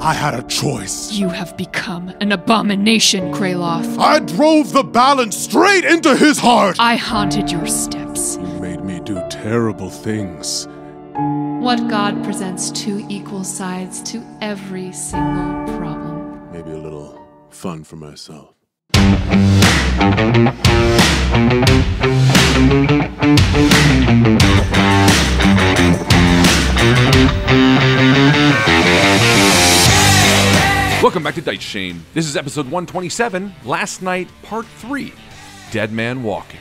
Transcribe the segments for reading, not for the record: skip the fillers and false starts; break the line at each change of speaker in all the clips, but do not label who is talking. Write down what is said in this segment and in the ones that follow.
I had a choice.
You have become an abomination, Craeloth.
I drove the balance straight into his heart.
I haunted your steps.
You made me do terrible things.
What God presents two equal sides to every single problem.
Maybe a little fun for myself.
Welcome back to Dice Shame. This is episode 127, Last Night, Part 3, Dead Man Walking.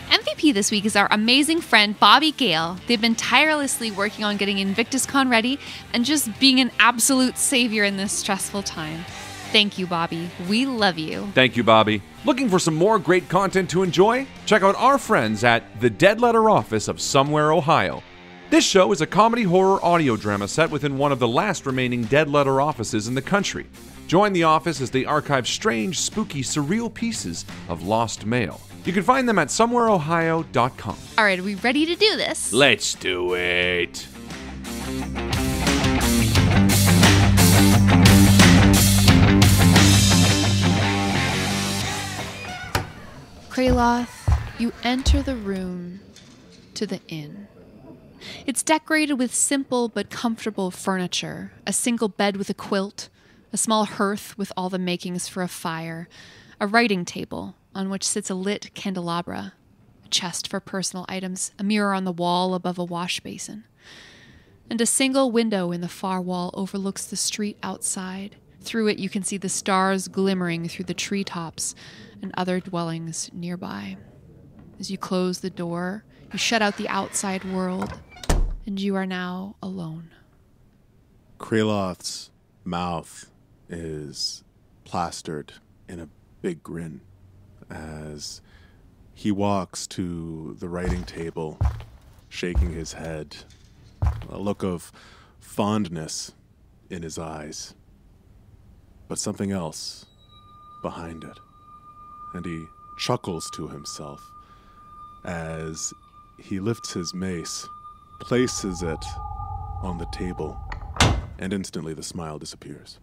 MVP this week is our amazing friend, Bobby Gale. They've been tirelessly working on getting InvictusCon ready and just being an absolute savior in this stressful time. Thank you, Bobby. We love you.
Thank you, Bobby. Looking for some more great content to enjoy? Check out our friends at the Dead Letter Office of Somewhere, Ohio. This show is a comedy horror audio drama set within one of the last remaining Dead Letter offices in the country. Join the office as they archive strange, spooky, surreal pieces of lost mail. You can find them at somewhereohio.com.
All right, are we ready to do this?
Let's do it.
Craeloth, you enter the room to the inn. It's decorated with simple but comfortable furniture, a single bed with a quilt, a small hearth with all the makings for a fire, a writing table on which sits a lit candelabra, a chest for personal items, a mirror on the wall above a wash basin, and a single window in the far wall overlooks the street outside. Through it you can see the stars glimmering through the treetops and other dwellings nearby. As you close the door, you shut out the outside world, and you are now alone.
Craeloth's mouth is plastered in a big grin as he walks to the writing table, shaking his head, a look of fondness in his eyes, but something else behind it. And he chuckles to himself as he lifts his mace, places it on the table, and instantly the smile disappears.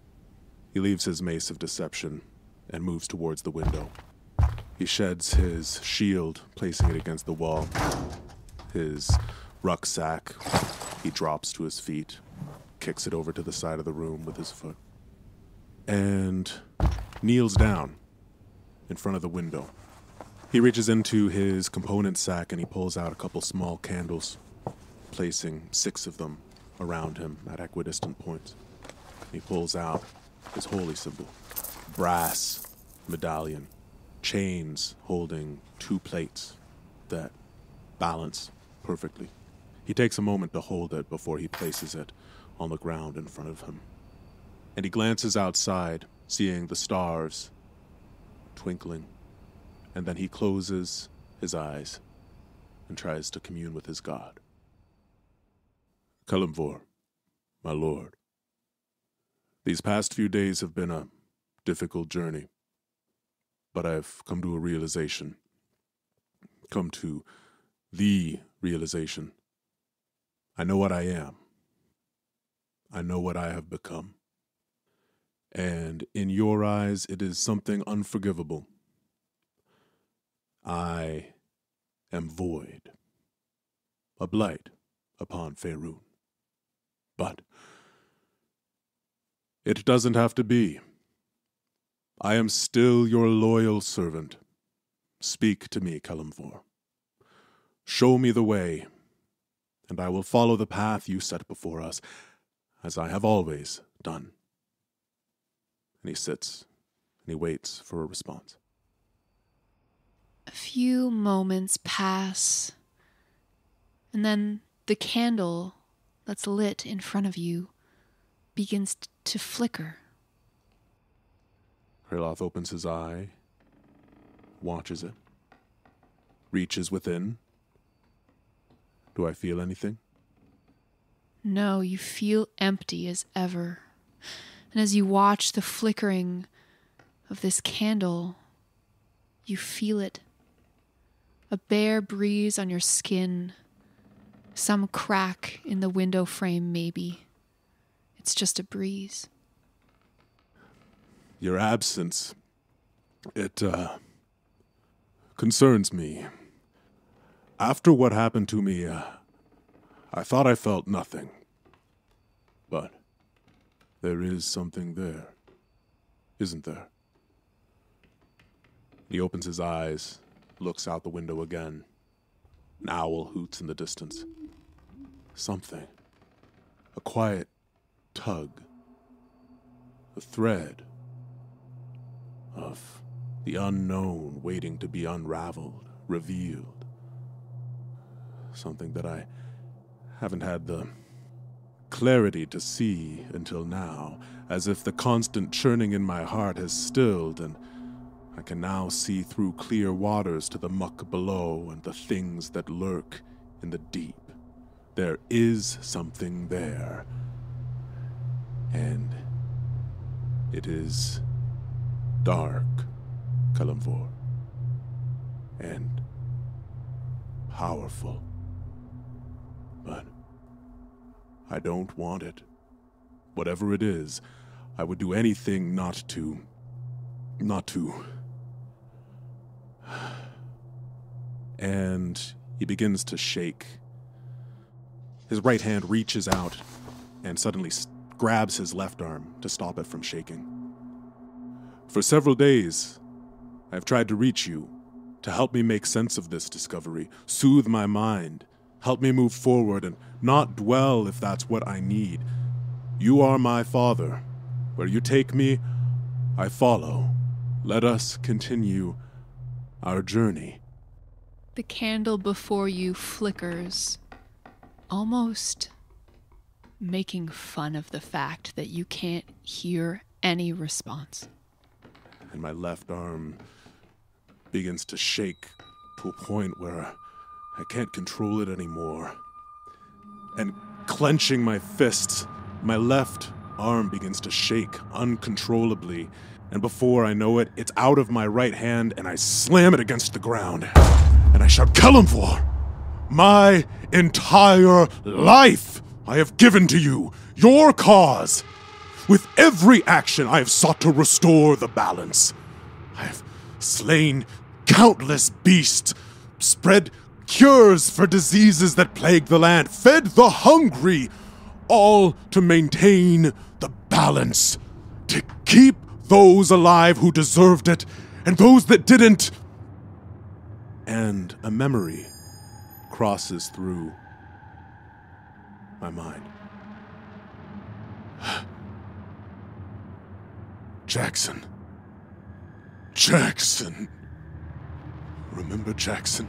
He leaves his mace of deception and moves towards the window. He sheds his shield, placing it against the wall. His rucksack, he drops to his feet, kicks it over to the side of the room with his foot, and kneels down in front of the window. He reaches into his component sack and he pulls out a couple small candles, placing 6 of them around him at equidistant points. He pulls out his holy symbol, brass medallion, chains holding 2 plates that balance perfectly. He takes a moment to hold it before he places it on the ground in front of him. And he glances outside, seeing the stars twinkling, and then he closes his eyes and tries to commune with his god. Kalimvor, my lord, these past few days have been a difficult journey, but I've come to a realization, come to the realization. I know what I am. I know what I have become. And in your eyes, it is something unforgivable. I am void, a blight upon Faerun. But it doesn't have to be. I am still your loyal servant. Speak to me, Kalimvor. Show me the way, and I will follow the path you set before us, as I have always done. And he sits, and he waits for a response.
A few moments pass, and then the candle that's lit in front of you begins to flicker.
Craeloth opens his eye, watches it, reaches within. Do I feel anything?
No, you feel empty as ever. And as you watch the flickering of this candle, you feel it. A bare breeze on your skin, some crack in the window frame maybe. It's just a breeze.
Your absence, it concerns me. After what happened to me, I thought I felt nothing. But there is something there, isn't there? He opens his eyes, looks out the window again. An owl hoots in the distance. Something. A quiet tug. A thread of the unknown waiting to be unraveled, revealed. Something that I haven't had the clarity to see until now, as if the constant churning in my heart has stilled, and I can now see through clear waters to the muck below and the things that lurk in the deep. There is something there, and it is dark, Kalimvor, and powerful. But I don't want it. Whatever it is, I would do anything not to. And he begins to shake. His right hand reaches out and suddenly grabs his left arm to stop it from shaking. For several days, I've tried to reach you, to help me make sense of this discovery, soothe my mind, help me move forward and not dwell if that's what I need. You are my father. Where you take me, I follow. Let us continue our journey.
The candle before you flickers, almost making fun of the fact that you can't hear any response.
And my left arm begins to shake to a point where I can't control it anymore. And clenching my fists, my left arm begins to shake uncontrollably. And before I know it, it's out of my right hand and I slam it against the ground. And I shout, Kalimvor! My entire life I have given to you, your cause. With every action I have sought to restore the balance. I have slain countless beasts, spread cures for diseases that plague the land, fed the hungry, all to maintain the balance, to keep those alive who deserved it, and those that didn't. And a memory crosses through my mind. Jackson. Remember Jackson?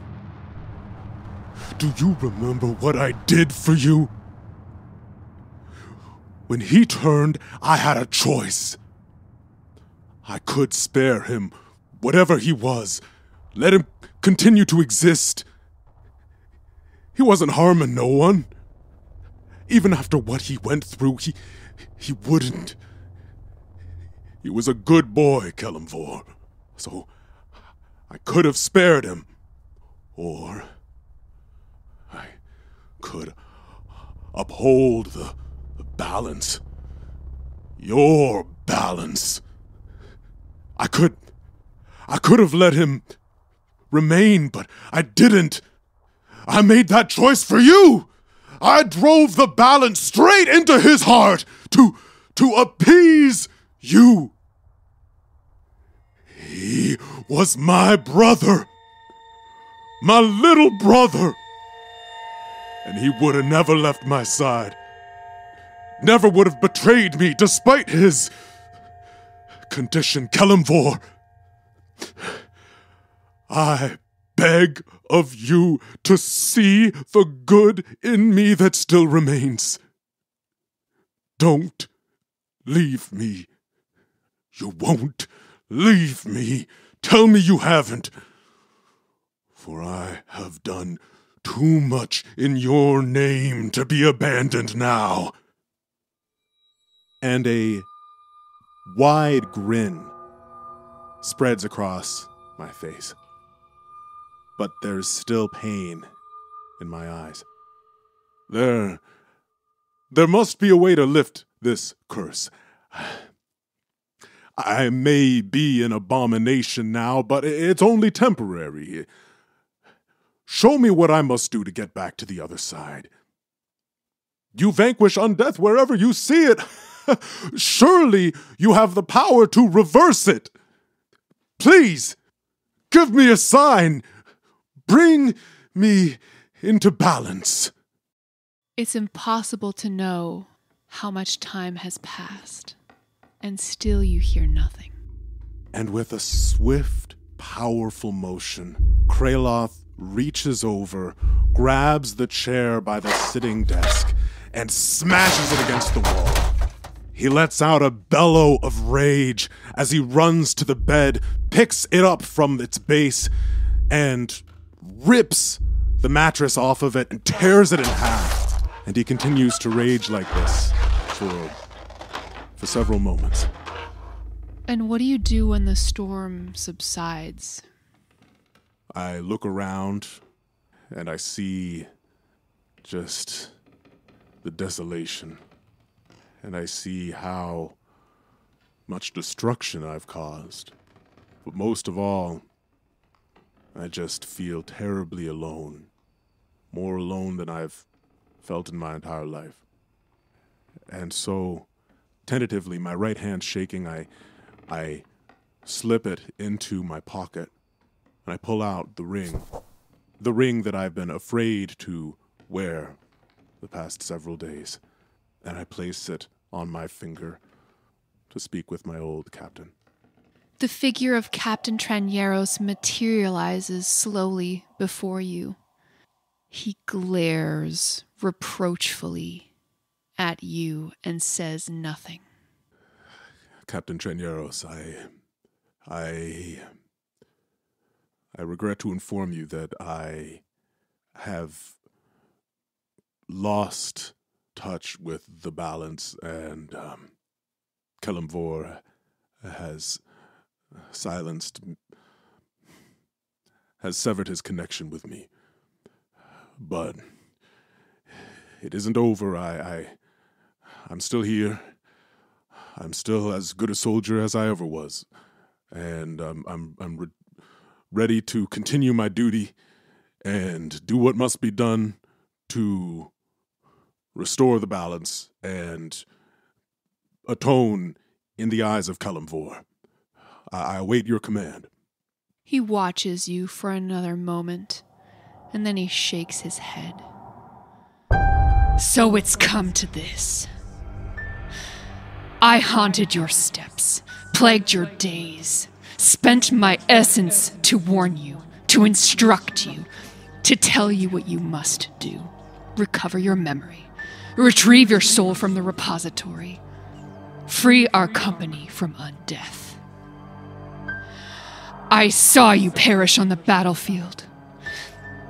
Do you remember what I did for you? When he turned, I had a choice. I could spare him, whatever he was. Let him continue to exist. He wasn't harming no one. Even after what he went through, he wouldn't. He was a good boy, Kalimvor. So I could have spared him. Or I could uphold the balance. Your balance. I could have let him remain, but I didn't. I made that choice for you. I drove the balance straight into his heart to appease you. He was my brother. My little brother. And he would have never left my side. Never would have betrayed me despite his condition, Kalimvor. I beg of you to see the good in me that still remains. Don't leave me. You won't leave me. Tell me you haven't. For I have done too much in your name to be abandoned now. And a wide grin spreads across my face. But there's still pain in my eyes. There must be a way to lift this curse. I may be an abomination now, but it's only temporary. Show me what I must do to get back to the other side. You vanquish undeath wherever you see it. Surely you have the power to reverse it. Please, give me a sign. Bring me into balance.
It's impossible to know how much time has passed, and still you hear nothing.
And with a swift, powerful motion, Craeloth reaches over, grabs the chair by the sitting desk, and smashes it against the wall. He lets out a bellow of rage as he runs to the bed, picks it up from its base, and rips the mattress off of it and tears it in half. And he continues to rage like this for several moments.
And what do you do when the storm subsides?
I look around and I see just the desolation. And I see how much destruction I've caused. But most of all, I just feel terribly alone. More alone than I've felt in my entire life. And so, tentatively, my right hand shaking, I slip it into my pocket. And I pull out the ring that I've been afraid to wear the past several days. And I place it on my finger to speak with my old captain.
The figure of Captain Tranyeros materializes slowly before you. He glares reproachfully at you and says nothing.
Captain Tranyeros, I regret to inform you that I have lost touch with the balance, and Kelemvor has severed his connection with me. But it isn't over. I'm still here. I'm still as good a soldier as I ever was, and I'm ready to continue my duty and do what must be done to restore the balance and atone in the eyes of Kelemvor. I await your command.
He watches you for another moment, and then he shakes his head. So it's come to this. I haunted your steps, plagued your days, spent my essence to warn you, to instruct you, to tell you what you must do. Recover your memory, retrieve your soul from the repository, free our company from undeath. I saw you perish on the battlefield,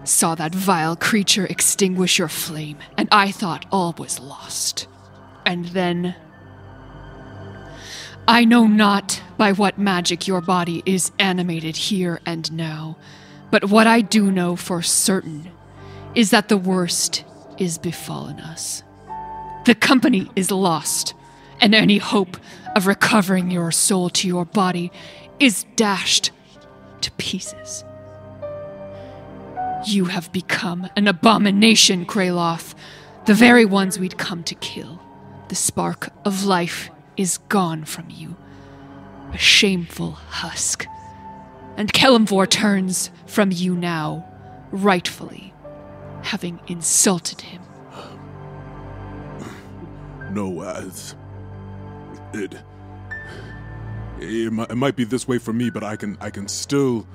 saw that vile creature extinguish your flame, and I thought all was lost. And then, I know not by what magic your body is animated here and now, but what I do know for certain is that the worst is befallen us. The company is lost, and any hope of recovering your soul to your body is dashed to pieces. You have become an abomination, Craeloth, the very ones we'd come to kill. The spark of life is gone from you, a shameful husk. And Kelemvor turns from you now, rightfully, having insulted him.
No, it might be this way for me, but I can still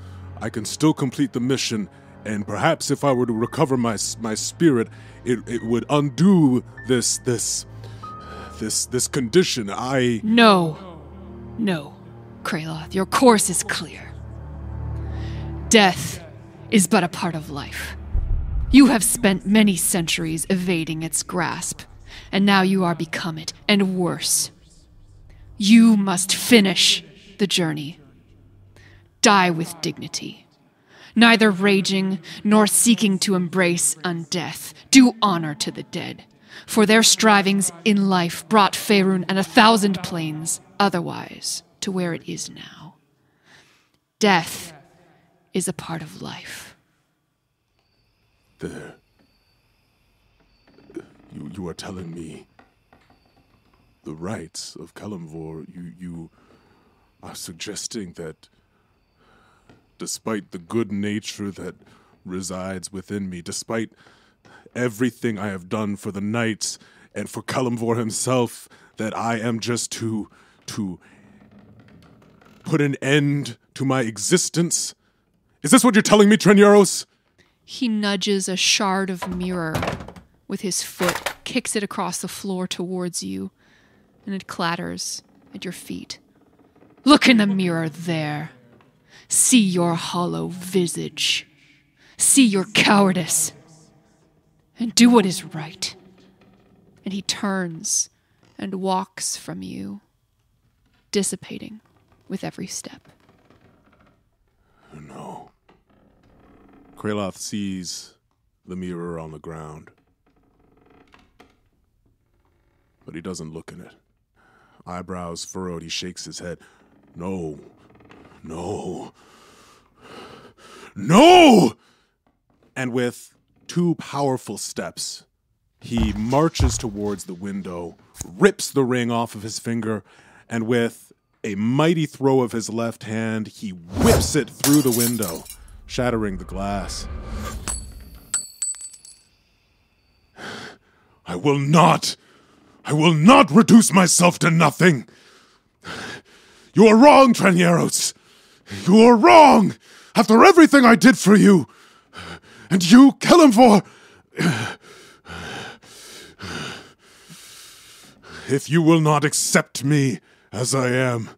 complete the mission, and perhaps if I were to recover my spirit, it would undo this condition.
No, Craeloth, your course is clear. Death is but a part of life. You have spent many centuries evading its grasp, and now you are become it, and worse. You must finish the journey. Die with dignity. Neither raging nor seeking to embrace undeath. Do honor to the dead, for their strivings in life brought Faerun and 1,000 planes otherwise. to where it is now. Death is a part of life.
There. You are telling me the rights of Kalimvor. You are suggesting that despite the good nature that resides within me, despite everything I have done for the knights and for Kalimvor himself, that I am just to put an end to my existence? Is this what you're telling me, Trenyaros?
He nudges a shard of mirror with his foot, kicks it across the floor towards you, and it clatters at your feet. Look in the mirror there. See your hollow visage. See your cowardice. And do what is right. And he turns and walks from you, dissipating with every step.
No. Craeloth sees the mirror on the ground, but he doesn't look in it. Eyebrows furrowed, he shakes his head. No. No. No! And with 2 powerful steps, he marches towards the window, rips the ring off of his finger, and with a mighty throw of his left hand, he whips it through the window, shattering the glass. I will not reduce myself to nothing. You are wrong, Trenyaros. You are wrong. After everything I did for you, and you, Kalimvor, if you will not accept me as I am,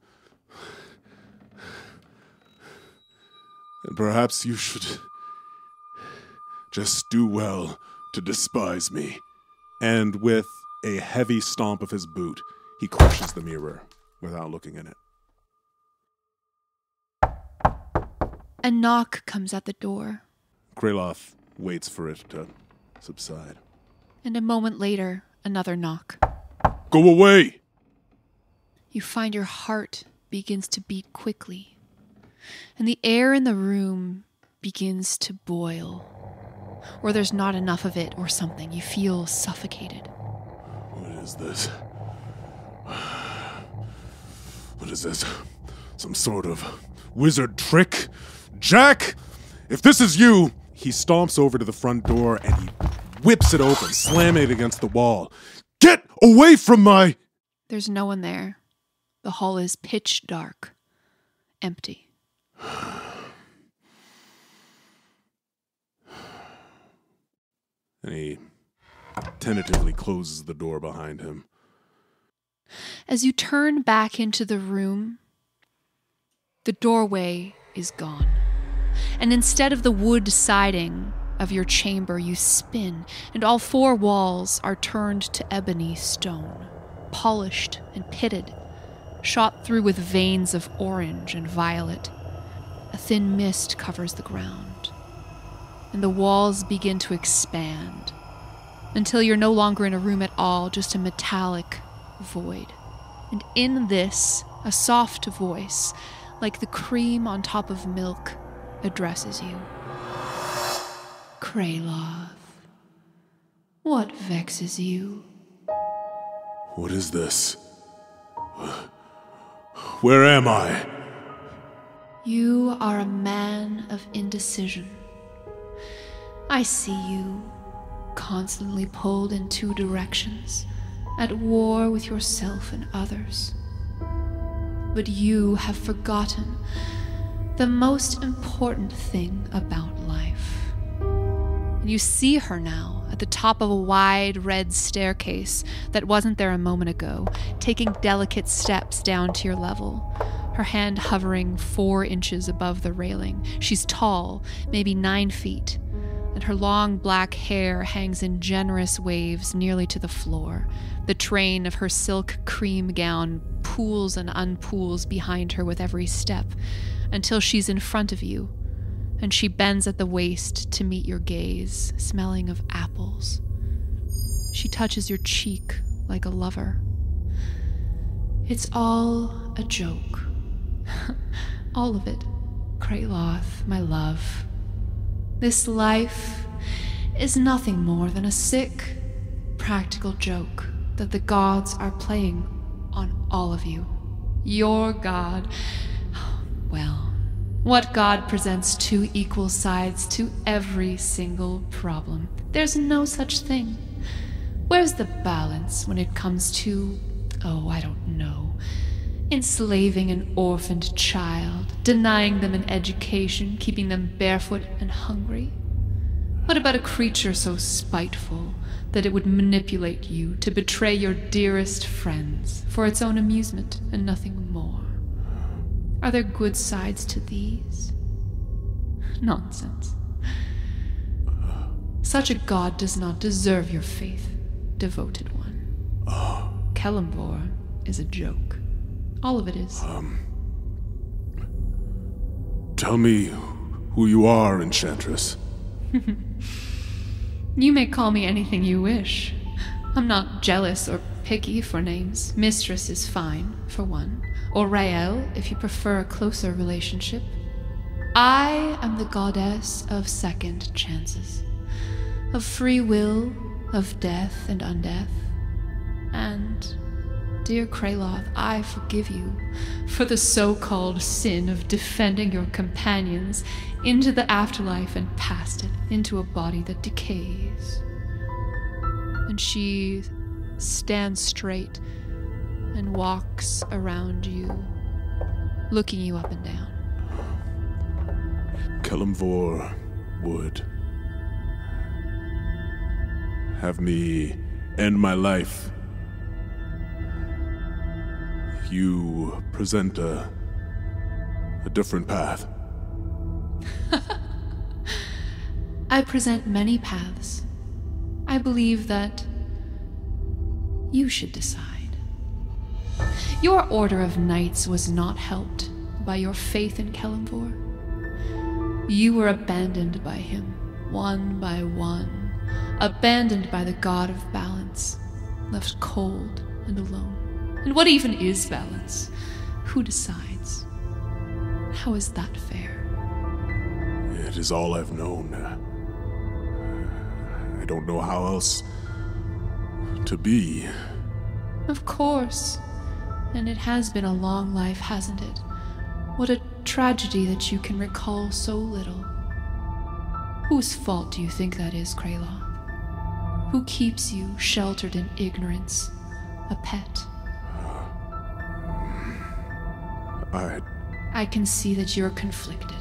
then perhaps you should just do well to despise me. And with a heavy stomp of his boot, he crushes the mirror without looking in it.
A knock comes at the door.
Craeloth waits for it to subside.
And a moment later, another knock.
Go away!
You find your heart begins to beat quickly, and the air in the room begins to boil. Or there's not enough of it or something. You feel suffocated.
What is this? What is this? Some sort of wizard trick? Jack! If this is you! He stomps over to the front door and he whips it open, slamming it against the wall. Get away from my...
There's no one there. The hall is pitch dark. Empty.
And he tentatively closes the door behind him.
As you turn back into the room, the doorway is gone. And instead of the wood siding of your chamber, you spin, and all 4 walls are turned to ebony stone, polished and pitted, shot through with veins of orange and violet. A thin mist covers the ground, and the walls begin to expand until you're no longer in a room at all, just a metallic void. And in this, a soft voice, like the cream on top of milk, addresses you. Craeloth, what vexes you?
What is this? Where am I?
You are a man of indecision. I see you, constantly pulled in 2 directions, at war with yourself and others. But you have forgotten the most important thing about life. And you see her now at the top of a wide red staircase that wasn't there a moment ago, taking delicate steps down to your level, her hand hovering 4 inches above the railing. She's tall, maybe 9 feet, and her long black hair hangs in generous waves nearly to the floor. The train of her silk cream gown pools and unpools behind her with every step, until she's in front of you, and she bends at the waist to meet your gaze, smelling of apples. She touches your cheek like a lover. It's all a joke. All of it, Craeloth, my love. This life is nothing more than a sick, practical joke that the gods are playing on all of you. Your god, well, what god presents two equal sides to every single problem? There's no such thing. Where's the balance when it comes to, I don't know, enslaving an orphaned child, denying them an education, keeping them barefoot and hungry? What about a creature so spiteful that it would manipulate you to betray your dearest friends for its own amusement and nothing more? Are there good sides to these? Nonsense. Such a god does not deserve your faith, devoted one. Celeborn is a joke. All of it is.
Tell me who you are, Enchantress.
You may call me anything you wish. I'm not jealous or picky for names. Mistress is fine, for one. Or Rael, if you prefer a closer relationship. I am the goddess of second chances, of free will, of death and undeath. And, dear Craeloth, I forgive you for the so-called sin of defending your companions into the afterlife and past it, into a body that decays. And she stands straight and walks around you, looking you up and down.
Celeborn would have me end my life. You present a different path.
I present many paths. I believe that you should decide. Your order of knights was not helped by your faith in Celeborn. You were abandoned by him, one by one, abandoned by the god of balance, left cold and alone. And what even is balance? Who decides? How is that fair?
It is all I've known. I don't know how else to be.
Of course. And it has been a long life, hasn't it? What a tragedy that you can recall so little. Whose fault do you think that is, Craeloth? Who keeps you sheltered in ignorance, a pet? I can see that you're conflicted.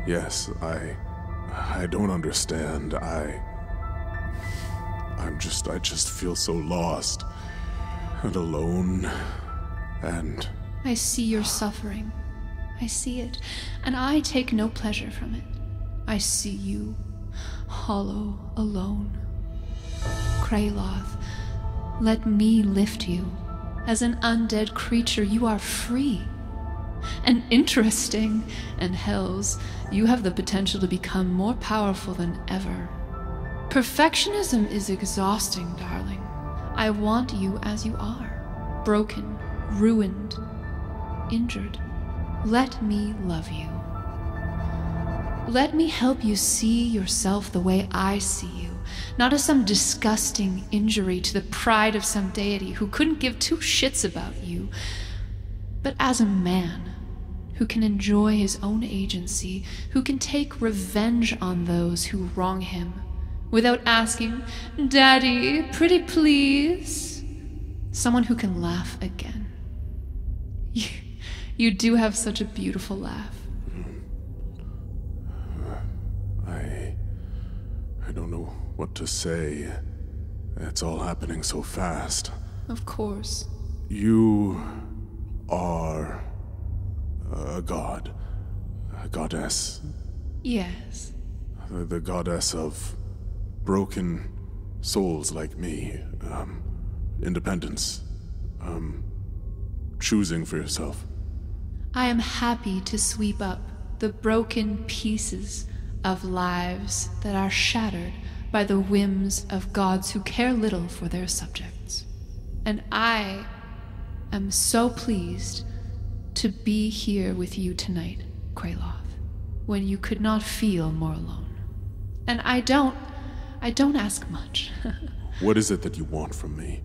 Yes, I don't understand. I just feel so lost and alone, and
I see your suffering. I see it, and I take no pleasure from it. I see you, hollow, alone. Craeloth, let me lift you. As an undead creature, you are free and interesting, and hells, you have the potential to become more powerful than ever. Perfectionism is exhausting, darling. I want you as you are, broken, ruined, injured. Let me love you. Let me help you see yourself the way I see you, not as some disgusting injury to the pride of some deity who couldn't give two shits about you, but as a man who can enjoy his own agency, who can take revenge on those who wrong him, without asking, "Daddy, pretty please?" Someone who can laugh again. You do have such a beautiful laugh.
I don't know what to say. It's all happening so fast.
Of course.
You are a god, a goddess.
Yes.
The goddess of broken souls like me. Independence. Choosing for yourself.
I am happy to sweep up the broken pieces of lives that are shattered by the whims of gods who care little for their subjects. And I am so pleased to be here with you tonight, Craeloth, when you could not feel more alone. And I don't ask much.
What is it that you want from me?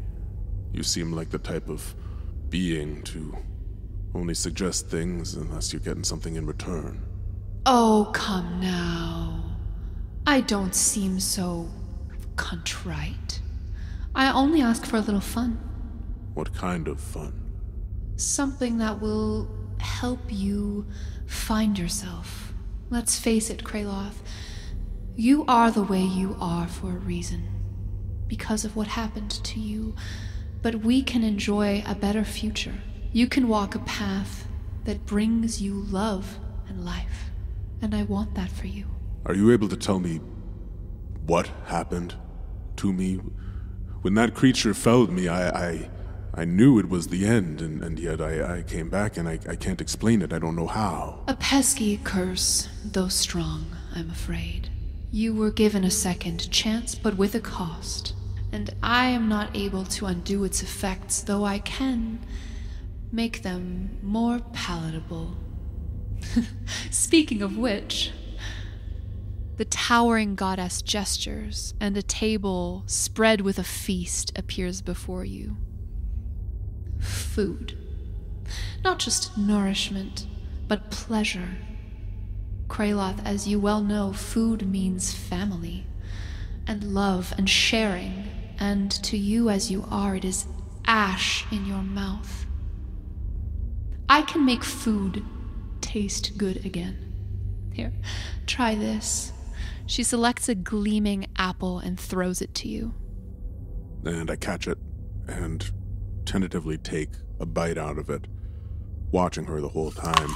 You seem like the type of being to only suggest things unless you're getting something in return.
Oh, come now. I don't seem so contrite. I only ask for a little fun.
What kind of fun?
Something that will help you find yourself. Let's face it, Craeloth. You are the way you are for a reason. Because of what happened to you. But we can enjoy a better future. You can walk a path that brings you love and life. And I want that for you.
Are you able to tell me what happened to me? When that creature felled me, I knew it was the end, and yet I came back, and I can't explain it. I don't know how.
A pesky curse, though strong, I'm afraid. You were given a second chance, but with a cost. And I am not able to undo its effects, though I can make them more palatable. Speaking of which,
The towering goddess gestures, and a table spread with a feast appears before you.
food. Not just nourishment, but pleasure. Craeloth, as you well know, food means family, and love, and sharing, and to you as you are, it is ash in your mouth. I can make food taste good again. Here, try this.
She selects a gleaming apple and throws it to you.
And I catch it and tentatively take a bite out of it, watching her the whole time,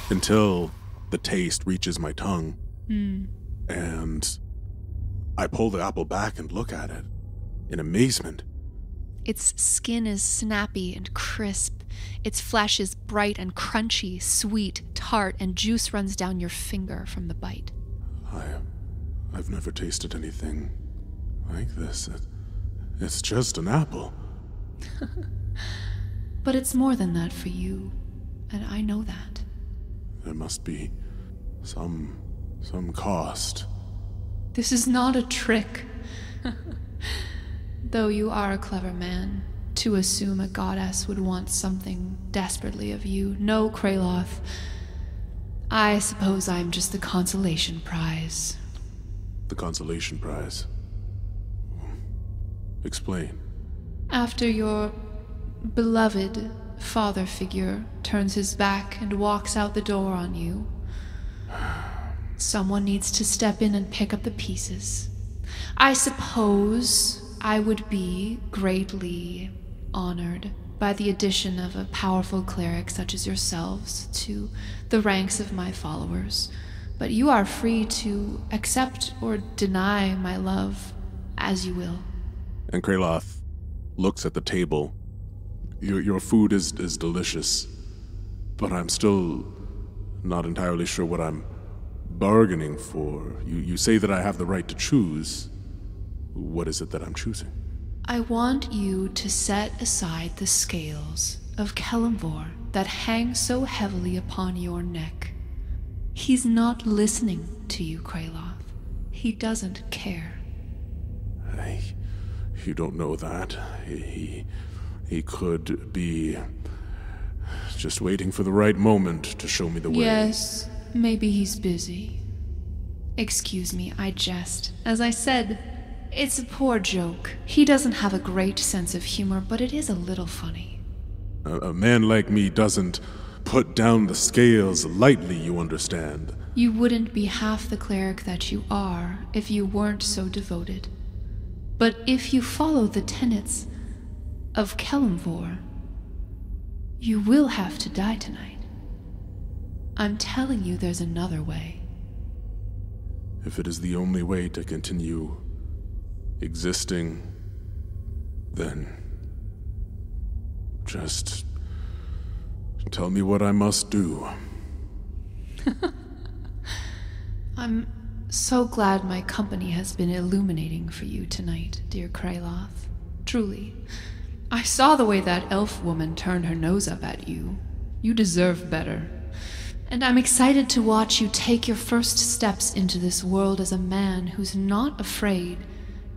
until the taste reaches my tongue. And I pull the apple back and look at it in amazement.
Its skin is snappy and crisp. Its flesh is bright and crunchy, sweet, tart, and juice runs down your finger from the bite.
I've never tasted anything like this. It's just an apple.
But it's more than that for you, and I know that.
There must be some cost.
This is not a trick. Though you are a clever man, to assume a goddess would want something desperately of you. No, Craeloth. I suppose I'm just the consolation prize.
The consolation prize? Explain.
After your beloved father figure turns his back and walks out the door on you, someone needs to step in and pick up the pieces. I suppose I would be greatly honored by the addition of a powerful cleric such as yourselves to the ranks of my followers, but you are free to accept or deny my love as you will.
And Craeloth looks at the table. Your food is delicious, but I'm still not entirely sure what I'm bargaining for. You say that I have the right to choose. What is it that I'm choosing?
I want you to set aside the scales of Kelemvor that hang so heavily upon your neck. He's not listening to you, Craeloth. He doesn't care.
You don't know that. He could be just waiting for the right moment to show me the way.
Yes, maybe he's busy. Excuse me, I jest. As I said, it's a poor joke. He doesn't have a great sense of humor, but it is a little funny.
A man like me doesn't put down the scales lightly, you understand.
You wouldn't be half the cleric that you are if you weren't so devoted. But if you follow the tenets of Kelemvor, you will have to die tonight. I'm telling you there's another way.
If it is the only way to continue existing, then just tell me what I must do.
I'm so glad my company has been illuminating for you tonight, dear Craeloth. Truly. I saw the way that elf woman turned her nose up at you. You deserve better. And I'm excited to watch you take your first steps into this world as a man who's not afraid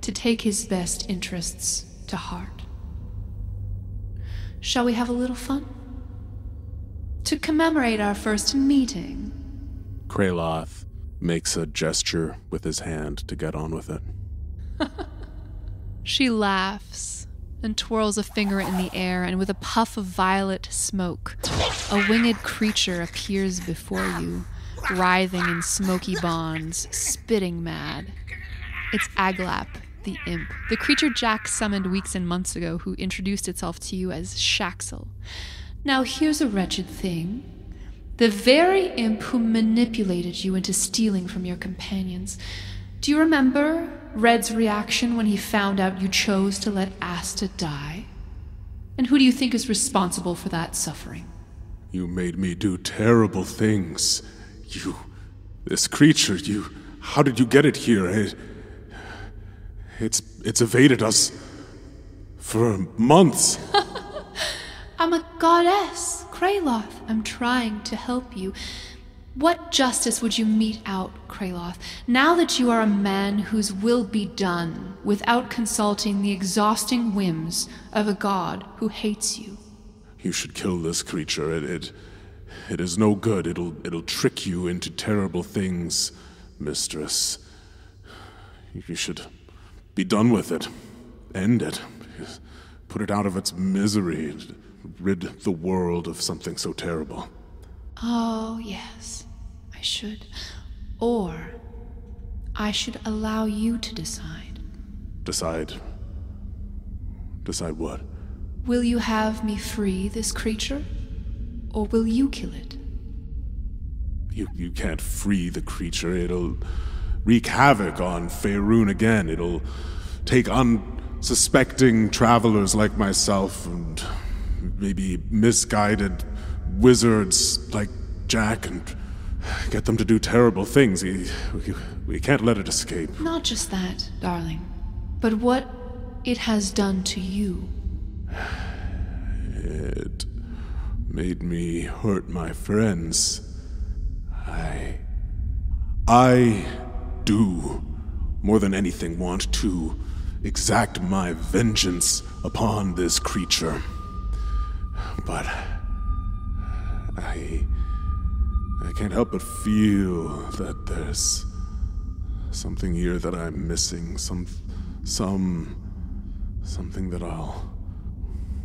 to take his best interests to heart. Shall we have a little fun? To commemorate our first meeting.
Craeloth makes a gesture with his hand to get on with it.
She laughs and twirls a finger in the air, and with a puff of violet smoke, a winged creature appears before you, writhing in smoky bonds, spitting mad. It's Aglap, the imp, the creature Jack summoned weeks and months ago, who introduced itself to you as Shaxel. Now here's a wretched thing. The very imp who manipulated you into stealing from your companions. Do you remember Red's reaction when he found out you chose to let Asta die? And who do you think is responsible for that suffering?
You made me do terrible things. This creature, how did you get it here? It's evaded us for months.
I'm a goddess, Craeloth. I'm trying to help you. What justice would you mete out, Craeloth, now that you are a man whose will be done without consulting the exhausting whims of a god who hates you?
You should kill this creature. It is no good. It'll trick you into terrible things, mistress. You should be done with it. End it. Put it out of its misery. Rid the world of something so terrible.
Oh, yes, I should. Or I should allow you to decide.
Decide? Decide what?
Will you have me free this creature? Or will you kill it?
You can't free the creature. It'll wreak havoc on Faerun again. It'll take unsuspecting travelers like myself and maybe misguided wizards like Jack and get them to do terrible things. We can't let it escape.
Not just that, darling, but what it has done to you.
It made me hurt my friends. I do, more than anything, want to exact my vengeance upon this creature. But I can't help but feel that there's something here that I'm missing, something that I'll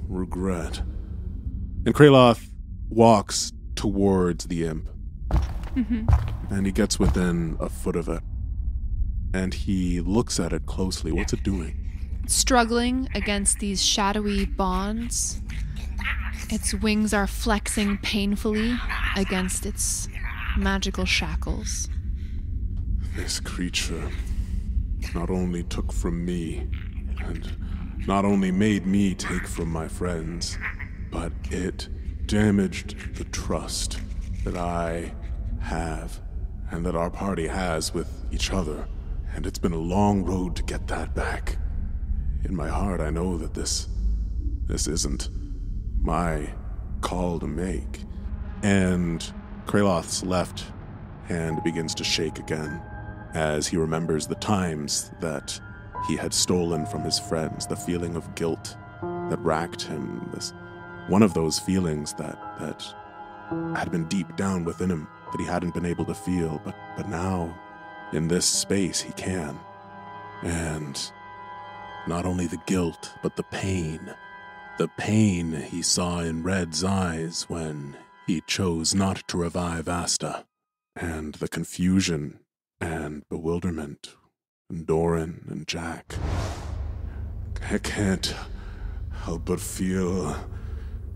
regret. And Craeloth walks towards the imp. And he gets within a foot of it. And he looks at it closely. What's it doing?
Struggling against these shadowy bonds. Its wings are flexing painfully against its magical shackles.
This creature not only took from me, and not only made me take from my friends, but it damaged the trust that I have and that our party has with each other. And it's been a long road to get that back. In my heart, I know that this isn't my call to make. And Craeloth's left hand begins to shake again as he remembers the times that he had stolen from his friends, the feeling of guilt that racked him, one of those feelings that had been deep down within him that he hadn't been able to feel, but now, in this space, he can. And not only the guilt, but the pain he saw in Red's eyes when he chose not to revive Asta, and the confusion and bewilderment in Doran and Jack. I can't help but feel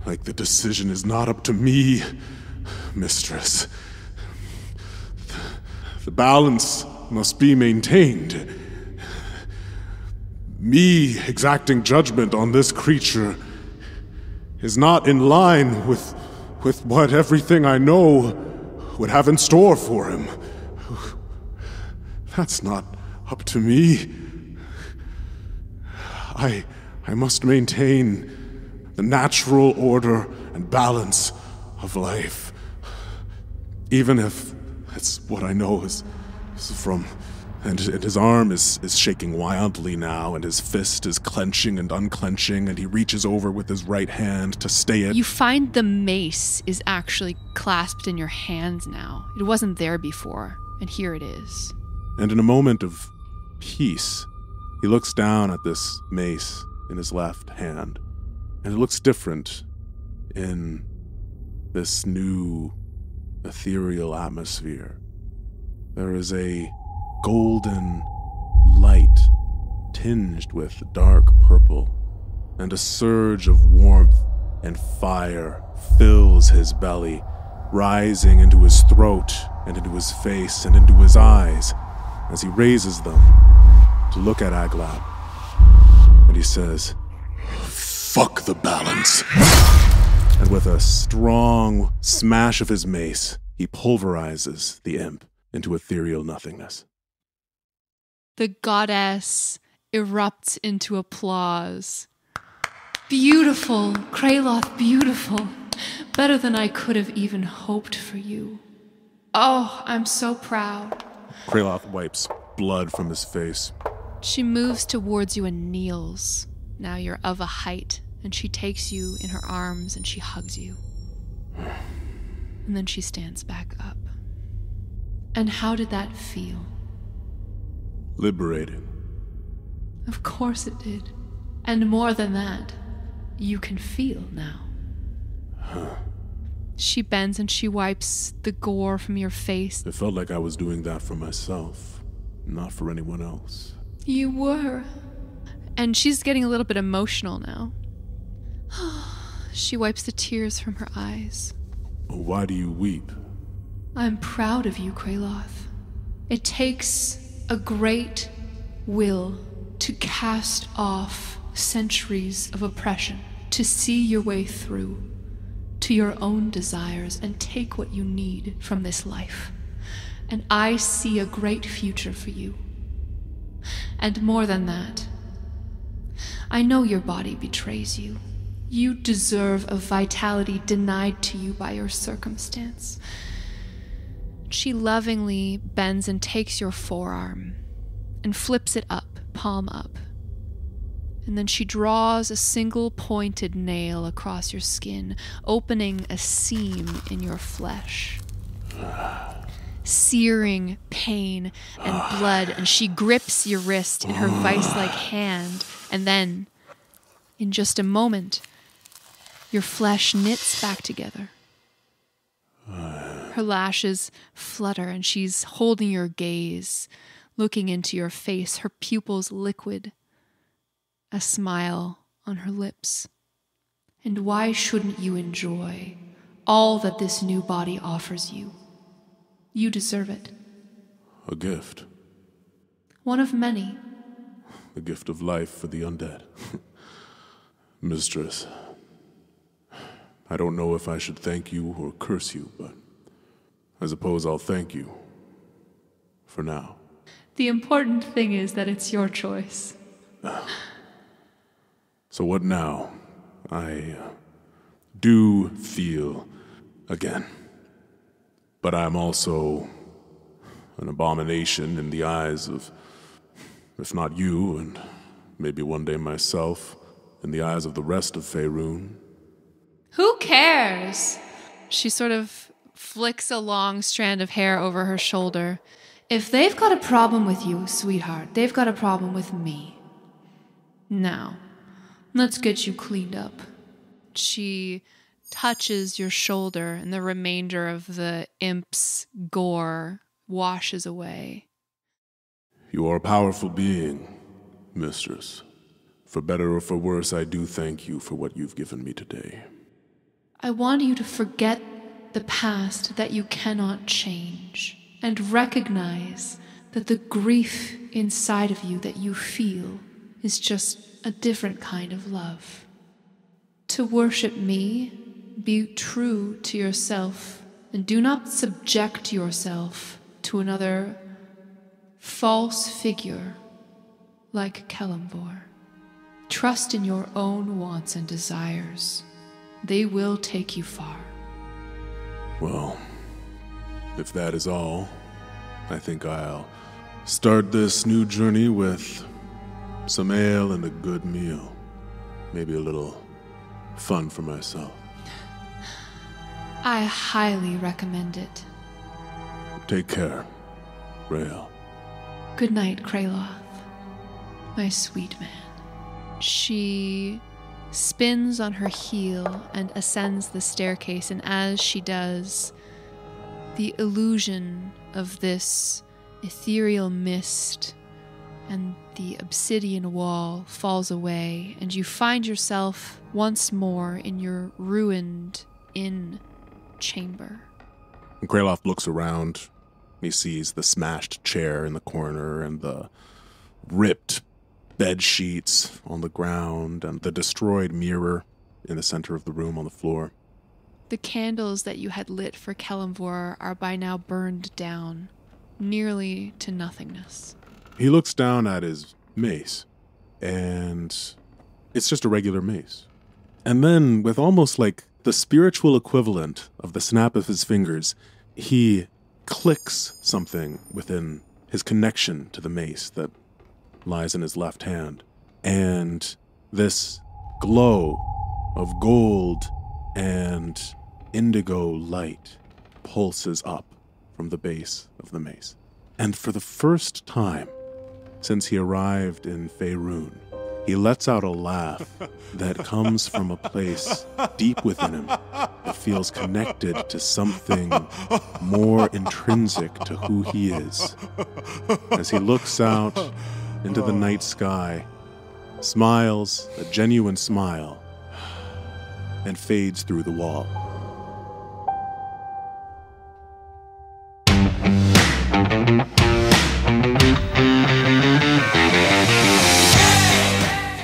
like the decision is not up to me, mistress. The balance must be maintained. Me exacting judgment on this creature is not in line with what everything I know would have in store for him. That's not up to me. I must maintain the natural order and balance of life. Even if it's what I know is from... And his arm is shaking wildly now, and his fist is clenching and unclenching, and he reaches over with his right hand to stay it.
You find the mace is actually clasped in your hands now. It wasn't there before, and here it is.
And in a moment of peace, he looks down at this mace in his left hand, and it looks different in this new ethereal atmosphere. There is a golden light tinged with dark purple, and a surge of warmth and fire fills his belly, rising into his throat and into his face and into his eyes as he raises them to look at Aglab. And he says, "Fuck the balance." And with a strong smash of his mace, he pulverizes the imp into ethereal nothingness.
The goddess erupts into applause. Beautiful, Craeloth, beautiful. Better than I could have even hoped for you. Oh, I'm so proud.
Craeloth wipes blood from his face.
She moves towards you and kneels. Now you're of a height, and she takes you in her arms and she hugs you. And then she stands back up. And how did that feel?
Liberating.
Of course it did. And more than that, you can feel now. She bends and she wipes the gore from your face.
It felt like I was doing that for myself, not for anyone else.
You were. And she's getting a little bit emotional now. She wipes the tears from her eyes.
Why do you weep?
I'm proud of you, Craeloth. It takes a great will to cast off centuries of oppression, to see your way through to your own desires and take what you need from this life. And I see a great future for you. And more than that, I know your body betrays you. You deserve a vitality denied to you by your circumstance. She lovingly bends and takes your forearm and flips it up, palm up. And then she draws a single pointed nail across your skin, opening a seam in your flesh. Searing pain and blood, and she grips your wrist in her vice-like hand, and then, in just a moment, your flesh knits back together. Her lashes flutter, and she's holding your gaze, looking into your face, her pupils liquid, a smile on her lips. And why shouldn't you enjoy all that this new body offers you? You deserve it.
A gift.
One of many.
The gift of life for the undead. Mistress, I don't know if I should thank you or curse you, but I suppose I'll thank you. For now.
The important thing is that it's your choice.
So what now? I do feel again. But I'm also an abomination in the eyes of, if not you, and maybe one day myself, in the eyes of the rest of Faerun.
Who cares? She sort of flicks a long strand of hair over her shoulder. If they've got a problem with you, sweetheart, they've got a problem with me. Now, let's get you cleaned up. She touches your shoulder, and the remainder of the imp's gore washes away.
You are a powerful being, mistress. For better or for worse, I do thank you for what you've given me today.
I want you to forget the past that you cannot change, and recognize that the grief inside of you that you feel is just a different kind of love. To worship me, be true to yourself, and do not subject yourself to another false figure like Celeborn. Trust in your own wants and desires. They will take you far.
Well, if that is all, I think I'll start this new journey with some ale and a good meal. Maybe a little fun for myself.
I highly recommend it.
Take care, Rael.
Good night, Craeloth, my sweet man. She spins on her heel and ascends the staircase, and as she does, the illusion of this ethereal mist and the obsidian wall falls away, and you find yourself once more in your ruined inn chamber.
And Craeloth looks around. He sees the smashed chair in the corner and the ripped bed sheets on the ground and the destroyed mirror in the center of the room on the floor.
The candles that you had lit for Kelemvor are by now burned down, nearly to nothingness.
He looks down at his mace, and it's just a regular mace. And then, with almost like the spiritual equivalent of the snap of his fingers, he clicks something within his connection to the mace that lies in his left hand. And this glow of gold and indigo light pulses up from the base of the mace. And for the first time since he arrived in Faerun, he lets out a laugh that comes from a place deep within him that feels connected to something more intrinsic to who he is. As he looks out into the night sky, smiles a genuine smile, and fades through the wall.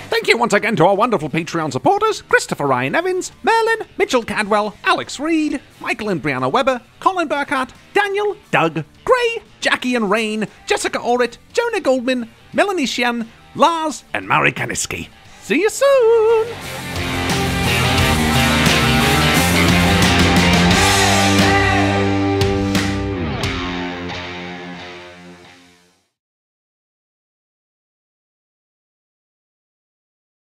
Thank you once again to our wonderful Patreon supporters, Christopher Ryan Evans, Merlin, Mitchell Cadwell, Alex Reed, Michael and Brianna Weber, Colin Burkhardt, Daniel, Doug, Gray, Jackie and Rain, Jessica Orrit, Jonah Goldman, Melanie Sheehan, Lars, and Mari Kaniski. See you soon!